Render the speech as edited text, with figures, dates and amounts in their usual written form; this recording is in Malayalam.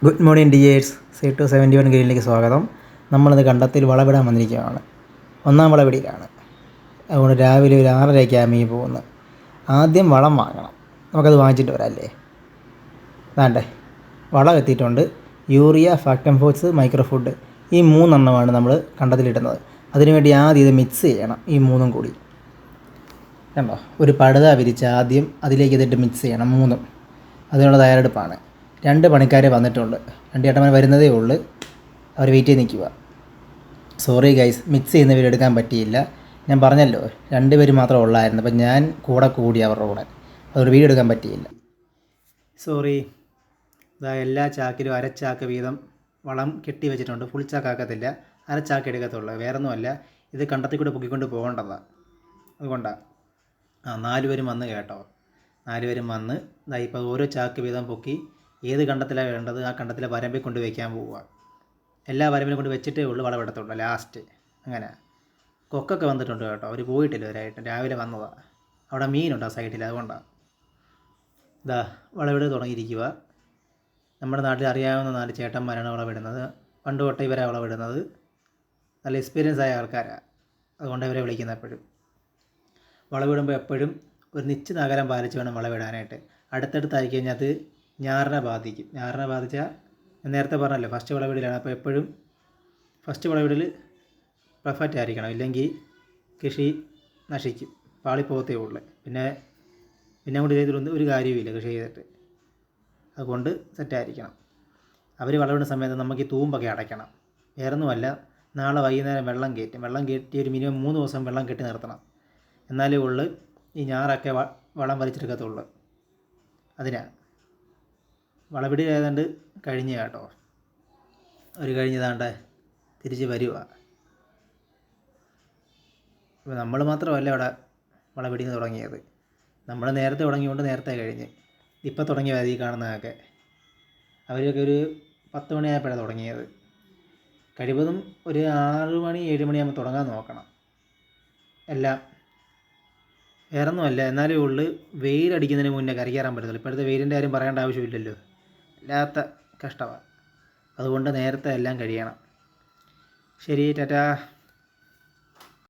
Good morning dears. C271 ഗ്രീനിലേക്ക് സ്വാഗതം. നമ്മളിത് കണ്ടത്തിൽ വളവിടാൻ വന്നിരിക്കുകയാണ്. ഒന്നാം വളവിടിയിലാണ്. അതുകൊണ്ട് രാവിലെ ഒരു 6:30 പോകുന്നത്. ആദ്യം വളം വാങ്ങണം. നമുക്കത് വാങ്ങിച്ചിട്ട് വരാമല്ലേ. വേണ്ടേ, വളം എത്തിയിട്ടുണ്ട്. യൂറിയ, ഫാക്ടംഫോസ്, മൈക്രോഫുഡ്, ഈ 3 എണ്ണമാണ് നമ്മൾ കണ്ടത്തിലിടുന്നത്. അതിനുവേണ്ടി ആദ്യം ഇത് മിക്സ് ചെയ്യണം, ഈ 3 കൂടി. കണ്ടോ, ഒരു പടുത വിരിച്ച് ആദ്യം അതിലേക്ക് ഇതിട്ട് മിക്സ് ചെയ്യണം 3. അതിനുള്ള തയ്യാറെടുപ്പാണ്. 2 പണിക്കാർ വന്നിട്ടുണ്ട്. 2 ചേട്ടന്മാർ വരുന്നതേ ഉള്ളൂ. അവർ വെയിറ്റ് ചെയ്ത് നിൽക്കുക. സോറി ഗൈസ്, മിക്സ് ചെയ്യുന്ന വീഡിയോ എടുക്കാൻ പറ്റിയില്ല. ഞാൻ പറഞ്ഞല്ലോ 2 പേര് മാത്രമേ ഉള്ളായിരുന്നു. അപ്പം ഞാൻ കൂടി അവരുടെ കൂടെ, അതൊരു വീഡിയോ എടുക്കാൻ പറ്റിയില്ല. സോറി. ഇതാ എല്ലാ ചാക്കിലും അരച്ചാക്ക് വീതം വളം കെട്ടി വെച്ചിട്ടുണ്ട്. ഫുൾ ചാക്കാക്കത്തില്ല, അരച്ചാക്ക് എടുക്കത്തുള്ളൂ. വേറൊന്നുമല്ല, ഇത് കണ്ടത്തിൽ കൂടെ പൊക്കിക്കൊണ്ട് പോകേണ്ടതാണ്. അതുകൊണ്ടാണ് 4 പേരും വന്ന് കേട്ടോ. 4 പേരും വന്ന് ഇതാ ഇപ്പോൾ ഓരോ ചാക്ക് വീതം പൊക്കി ഏത് കണ്ടത്തിലാണ് വേണ്ടത് ആ കണ്ടത്തിലെ വരമ്പിൽ കൊണ്ട് വയ്ക്കാൻ പോവുക. എല്ലാ വരമ്പിലും കൊണ്ട് വെച്ചിട്ടേ ഉള്ളൂ വളമെടുത്തുള്ളൂ ലാസ്റ്റ്. അങ്ങനെ കൊക്കൊക്കെ വന്നിട്ടുണ്ട് കേട്ടോ. അവർ പോയിട്ടില്ല ഒരായിട്ട്, രാവിലെ വന്നതാണ്. അവിടെ മീനുണ്ട് ആ സൈഡിൽ, അതുകൊണ്ടാണ്. ഇതാ വളവിട് തുടങ്ങിയിരിക്കുക. നമ്മുടെ നാട്ടിൽ അറിയാവുന്ന 4 ചേട്ടന്മാരാണ് വളവിടുന്നത്. പണ്ട് തൊട്ടേ ഇവരാണ് വളവിടുന്നത്. നല്ല എക്സ്പീരിയൻസ് ആയ ആൾക്കാരാണ്, അതുകൊണ്ട് ഇവരെ വിളിക്കുന്നത്. എപ്പോഴും വളവിടുമ്പോൾ എപ്പോഴും ഒരു നിശ്ചിത അകലം പാലിച്ച് വേണം വളവിടാനായിട്ട്. അടുത്തടുത്തായി കഴിഞ്ഞാൽ അത് ഞാറിനെ ബാധിക്കും. ഞാറിനെ ബാധിച്ചാൽ ഞാൻ നേരത്തെ പറഞ്ഞല്ലോ ഫസ്റ്റ് വളവിടലാണ്. അപ്പോൾ എപ്പോഴും ഫസ്റ്റ് വളവിടൽ പെർഫെക്റ്റ് ആയിരിക്കണം, ഇല്ലെങ്കിൽ കൃഷി നശിക്കും, പാളിപ്പോകത്തേ ഉള്ളൂ. പിന്നെ അങ്ങോട്ട് ചെയ്തിട്ടൊന്നും ഒരു കാര്യവുമില്ല കൃഷി ചെയ്തിട്ട്. അതുകൊണ്ട് സെറ്റായിരിക്കണം. അവർ വളവിടുന്ന സമയത്ത് നമുക്ക് ഈ തൂമ്പൊക്കെ അടയ്ക്കണം. വേറൊന്നുമല്ല, നാളെ വൈകുന്നേരം വെള്ളം കയറ്റി ഒരു മിനിമം 3 ദിവസം വെള്ളം കെട്ടി നിർത്തണം. എന്നാലേ ഉള്ളൂ ഈ ഞാറൊക്കെ വളം വലിച്ചെടുക്കത്തുള്ളൂ. അതിനാണ് വളപിടി ഏതാണ്ട് കഴിഞ്ഞ് കേട്ടോ. ഒരു കഴിഞ്ഞതാണ്ട് തിരിച്ച് വരിക. ഇപ്പോൾ നമ്മൾ മാത്രമല്ല അവിടെ വളപിടിന്ന് തുടങ്ങിയത്. നമ്മൾ നേരത്തെ തുടങ്ങിയതുകൊണ്ട് നേരത്തെ കഴിഞ്ഞ്. ഇപ്പോൾ തുടങ്ങിയ ഈ കാണുന്നതൊക്കെ അവരൊക്കെ ഒരു 10 മണിയായപ്പോഴാണ് തുടങ്ങിയത്. കഴിവതും ഒരു 6 മണി 7 മണിയാകുമ്പോൾ തുടങ്ങാൻ നോക്കണം എല്ലാം. വേറൊന്നുമല്ല, എന്നാലേ ഉള്ളൂ വെയിലടിക്കുന്നതിന് മുന്നേ കര കയറാൻ പറ്റത്തുള്ളൂ. ഇപ്പോഴത്തെ വെയിലിൻ്റെ കാര്യം പറയേണ്ട ആവശ്യമില്ലല്ലോ, അല്ലാത്ത കഷ്ടമാണ്. അതുകൊണ്ട് നേരത്തെ എല്ലാം കഴിയണം. ശരി, ടാറ്റാ.